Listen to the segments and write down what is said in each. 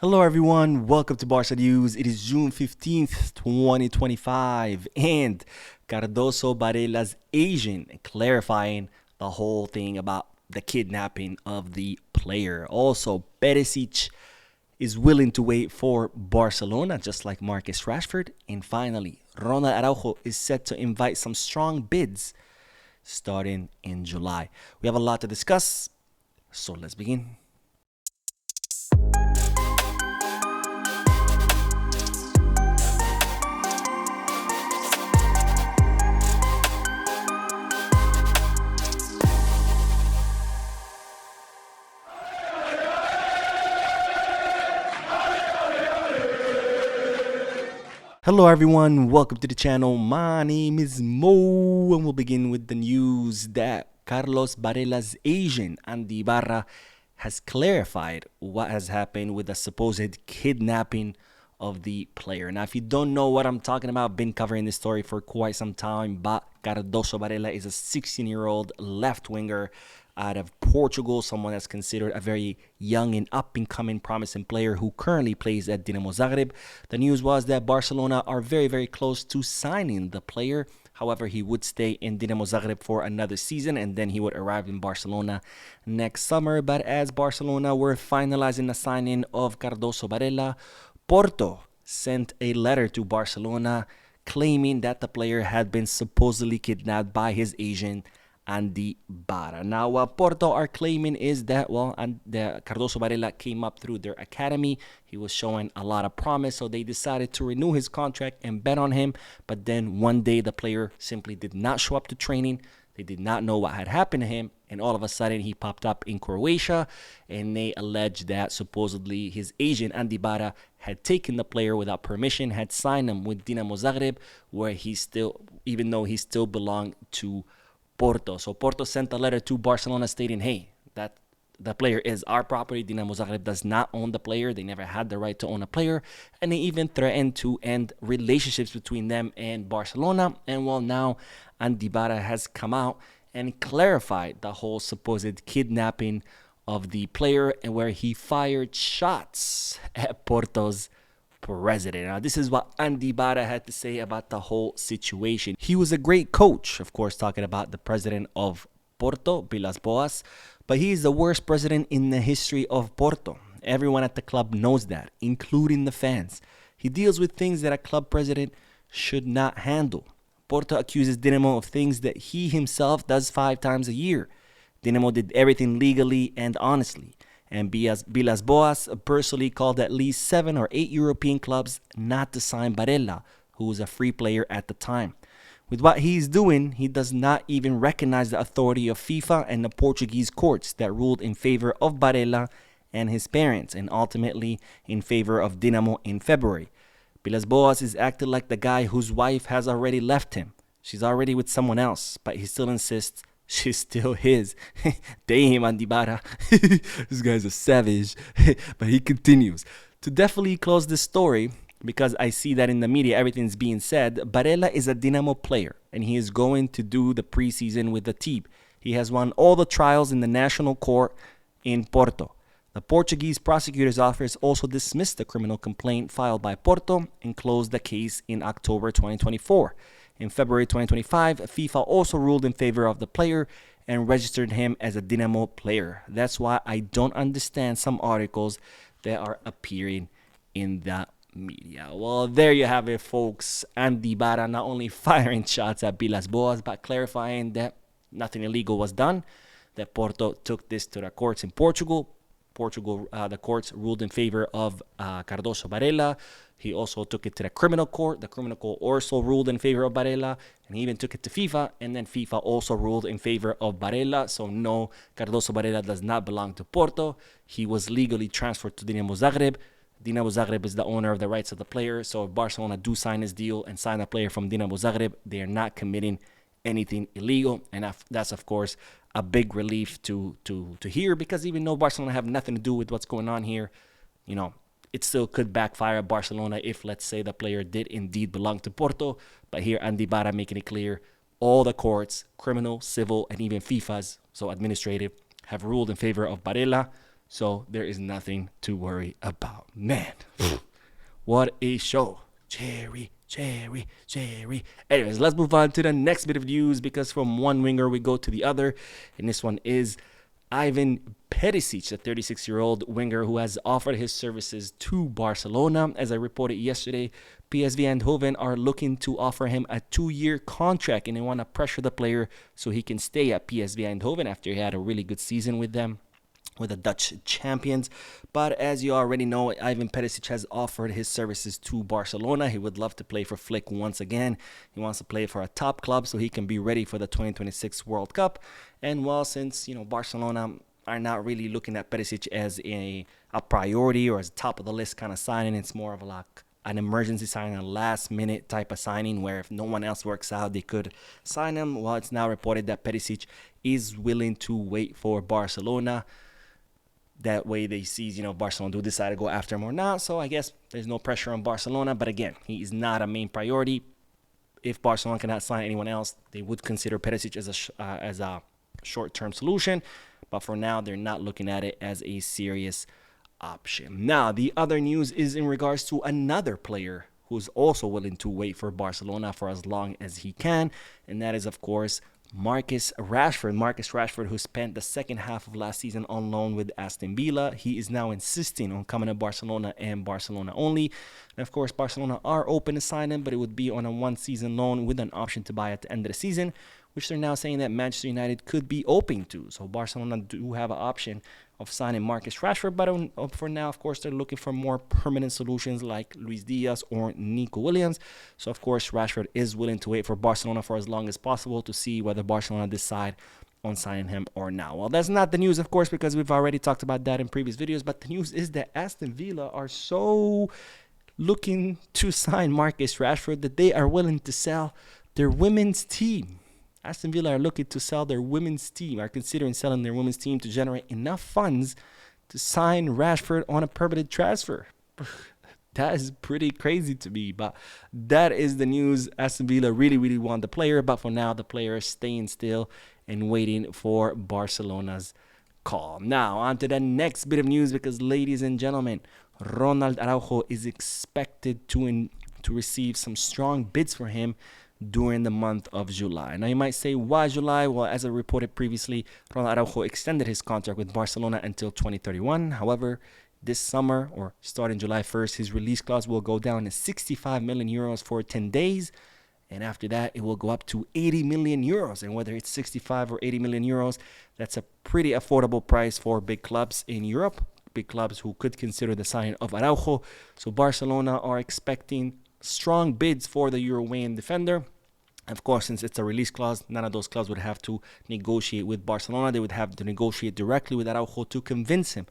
Hello, everyone. Welcome to Barca News. It is June 15th, 2025, and Cardoso Varela's agent clarifying the whole thing about the kidnapping of the player. Also, Perisic is willing to wait for Barcelona, just like Marcus Rashford. And finally, Ronald Araujo is set to invite some strong bids starting in July. We have a lot to discuss, so let's begin. Hello everyone, welcome to the channel. My name is Mo and we'll begin with the news that Carlos Varela's agent Andy Barra has clarified what has happened with the supposed kidnapping of the player. Now, if you don't know what I'm talking about, I've been covering this story for quite some time, but Cardoso Varela is a 16-year-old left winger out of Portugal, someone that's considered a very young and up-and-coming promising player who currently plays at Dinamo Zagreb. The news was that Barcelona are very, very close to signing the player. However, he would stay in Dinamo Zagreb for another season and then he would arrive in Barcelona next summer. But as Barcelona were finalizing the signing of Cardoso Varela, Porto sent a letter to Barcelona claiming that the player had been supposedly kidnapped by his agent Andy Barra. Now, what Porto are claiming is that, the Cardoso Varela came up through their academy. He was showing a lot of promise, so they decided to renew his contract and bet on him. But then one day, the player simply did not show up to training. They did not know what had happened to him, and all of a sudden, he popped up in Croatia, and they alleged that supposedly his agent, Andy Barra, had taken the player without permission, had signed him with Dinamo Zagreb, where even though he still belonged to Porto. So Porto sent a letter to Barcelona stating, hey, that the player is our property. Dinamo Zagreb does not own the player. They never had the right to own a player. And they even threatened to end relationships between them and Barcelona. And now Andy Barra has come out and clarified the whole supposed kidnapping of the player and where he fired shots at Porto's president. Now, this is what Andy Barra had to say about the whole situation. He was a great coach, of course, talking about the president of Porto, Villas-Boas, but he is the worst president in the history of Porto. Everyone at the club knows that, including the fans. He deals with things that a club president should not handle. Porto accuses Dinamo of things that he himself does 5 times a year. Dinamo did everything legally and honestly. And Villas-Boas personally called at least 7 or 8 European clubs not to sign Varela, who was a free player at the time. With what he's doing, he does not even recognize the authority of FIFA and the Portuguese courts that ruled in favor of Varela and his parents, and ultimately in favor of Dinamo in February. Villas-Boas is acting like the guy whose wife has already left him. She's already with someone else, but he still insists she's still his. Damn, Andy Barra. This guy's a savage. But he continues. To definitely close this story, because I see that in the media everything's being said, Varela is a Dinamo player, and he is going to do the preseason with the team. He has won all the trials in the national court in Porto. The Portuguese prosecutor's office also dismissed the criminal complaint filed by Porto and closed the case in October 2024. In February 2025, FIFA also ruled in favor of the player and registered him as a Dinamo player. That's why I don't understand some articles that are appearing in the media. Well, there you have it, folks. Andy Barra not only firing shots at Villas-Boas, but clarifying that nothing illegal was done, that Porto took this to the courts in Portugal. The courts ruled in favor of Cardoso Varela. He also took it to the criminal court. The criminal court also ruled in favor of Varela, and he even took it to FIFA, and then FIFA also ruled in favor of Varela. So no, Cardoso Varela does not belong to Porto. He was legally transferred to Dinamo Zagreb. Dinamo Zagreb is the owner of the rights of the player. So if Barcelona do sign his deal and sign a player from Dinamo Zagreb, they are not committing anything illegal, and that's of course a big relief to hear, because even though Barcelona have nothing to do with what's going on here, it still could backfire at Barcelona if, let's say, the player did indeed belong to Porto. But here, Andy Barra making it clear, all the courts, criminal, civil, and even FIFA's, so administrative, have ruled in favor of Varela. So there is nothing to worry about. Man, what a show. Cherry, cherry, cherry. Anyways, let's move on to the next bit of news, because from one winger we go to the other. And this one is Ivan Perisic, the 36-year-old winger who has offered his services to Barcelona. As I reported yesterday, PSV Eindhoven are looking to offer him a 2-year contract, and they want to pressure the player so he can stay at PSV Eindhoven after he had a really good season with them, with the Dutch champions. But as you already know, Ivan Perisic has offered his services to Barcelona. He would love to play for Flick once again. He wants to play for a top club so he can be ready for the 2026 World Cup. And well, since Barcelona are not really looking at Perisic as a priority or as top of the list kind of signing, it's more of like an emergency signing, a last minute type of signing where if no one else works out, they could sign him. Well, it's now reported that Perisic is willing to wait for Barcelona. That way they see, Barcelona do decide to go after him or not. So I guess there's no pressure on Barcelona. But again, he is not a main priority. If Barcelona cannot sign anyone else, they would consider Perisic as a short-term solution. But for now, they're not looking at it as a serious option. Now, the other news is in regards to another player who's also willing to wait for Barcelona for as long as he can. And that is, of course, Marcus Rashford, who spent the second half of last season on loan with Aston Villa. He is now insisting on coming to Barcelona and Barcelona only. And of course, Barcelona are open to sign him, but it would be on a one-season loan with an option to buy at the end of the season, which they're now saying that Manchester United could be open to. So Barcelona do have an option of signing Marcus Rashford, but for now, of course, they're looking for more permanent solutions like Luis Diaz or Nico Williams. So, of course, Rashford is willing to wait for Barcelona for as long as possible to see whether Barcelona decide on signing him or not. Well, that's not the news, of course, because we've already talked about that in previous videos, but the news is that Aston Villa are so looking to sign Marcus Rashford that they are willing to sell their women's team. Aston Villa are looking to sell their women's team, are considering selling their women's team to generate enough funds to sign Rashford on a permanent transfer. That is pretty crazy to me, but that is the news. Aston Villa really, really want the player, but for now, the player is staying still and waiting for Barcelona's call. Now, on to the next bit of news, because, ladies and gentlemen, Ronald Araujo is expected to receive some strong bids for him during the month of July. Now you might say, why July? Well, as I reported previously, Ronald Araujo extended his contract with Barcelona until 2031. However, this summer, or starting July 1st, his release clause will go down to 65 million euros for 10 days. And after that, it will go up to 80 million euros. And whether it's 65 or 80 million euros, that's a pretty affordable price for big clubs in Europe, big clubs who could consider the signing of Araujo. So Barcelona are expecting strong bids for the Uruguayan defender. Of course, since it's a release clause, none of those clubs would have to negotiate with Barcelona. They would have to negotiate directly with Araujo to convince him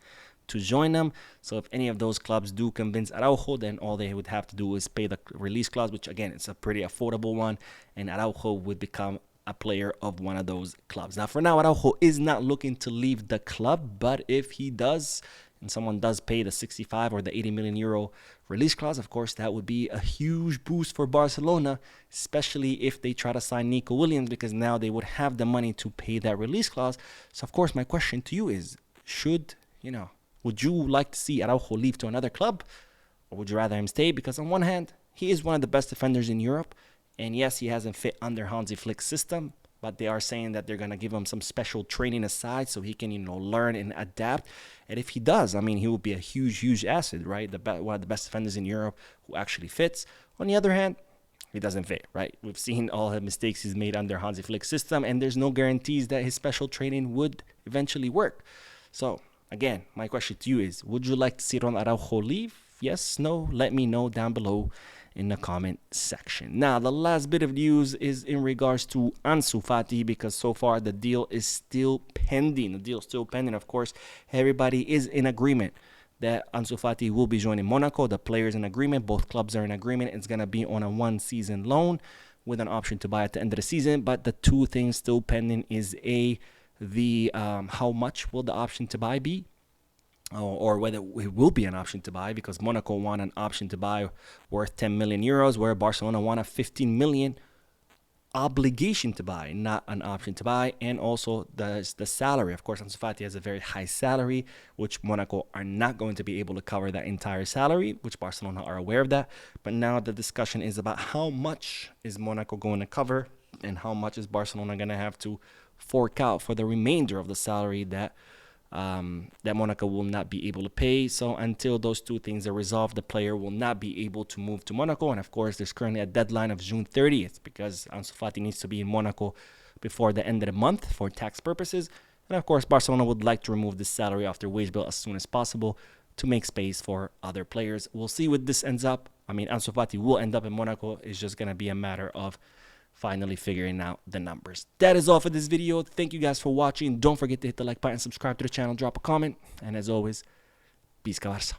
to join them. So if any of those clubs do convince Araujo, then all they would have to do is pay the release clause, which again, it's a pretty affordable one, and Araujo would become a player of one of those clubs. Now, for now, Araujo is not looking to leave the club, but if he does, and someone does pay the 65 or the 80 million euro release clause, of course, that would be a huge boost for Barcelona, especially if they try to sign Nico Williams, because now they would have the money to pay that release clause. So, of course, my question to you is, would you like to see Araujo leave to another club, or would you rather him stay? Because on one hand, he is one of the best defenders in Europe, and yes, he hasn't fit under Hansi Flick's system, but they are saying that they're going to give him some special training aside so he can, learn and adapt. And if he does, he will be a huge, huge asset, right? One of the best defenders in Europe who actually fits. On the other hand, he doesn't fit, right? We've seen all the mistakes he's made under Hansi Flick's system, and there's no guarantees that his special training would eventually work. So, again, my question to you is, would you like to see Ron Araujo leave? Yes, no? Let me know down below in the comment section. Now, the last bit of news is in regards to Ansufati, because so far the deal is still pending. Of course, everybody is in agreement that Ansufati will be joining Monaco. The players in agreement. Both clubs are in agreement. It's going to be on a one-season loan with an option to buy at the end of the season. But the two things still pending is how much will the option to buy be? Or whether it will be an option to buy, because Monaco want an option to buy worth 10 million euros, where Barcelona want a 15 million obligation to buy, not an option to buy. And also there's the salary. Of course, Ansufati has a very high salary, which Monaco are not going to be able to cover that entire salary, which Barcelona are aware of that. But now the discussion is about how much is Monaco going to cover and how much is Barcelona going to have to fork out for the remainder of the salary that Monaco will not be able to pay. So until those two things are resolved, the player will not be able to move to Monaco. And of course, there's currently a deadline of June 30th because Ansufati needs to be in Monaco before the end of the month for tax purposes. And of course, Barcelona would like to remove this salary off their wage bill as soon as possible to make space for other players. We'll see what this ends up. I mean, Ansufati will end up in Monaco. It's just going to be a matter of finally figuring out the numbers. That is all for this video. Thank you guys for watching. Don't forget to hit the like button, subscribe to the channel, drop a comment, and as always, peace, Barça.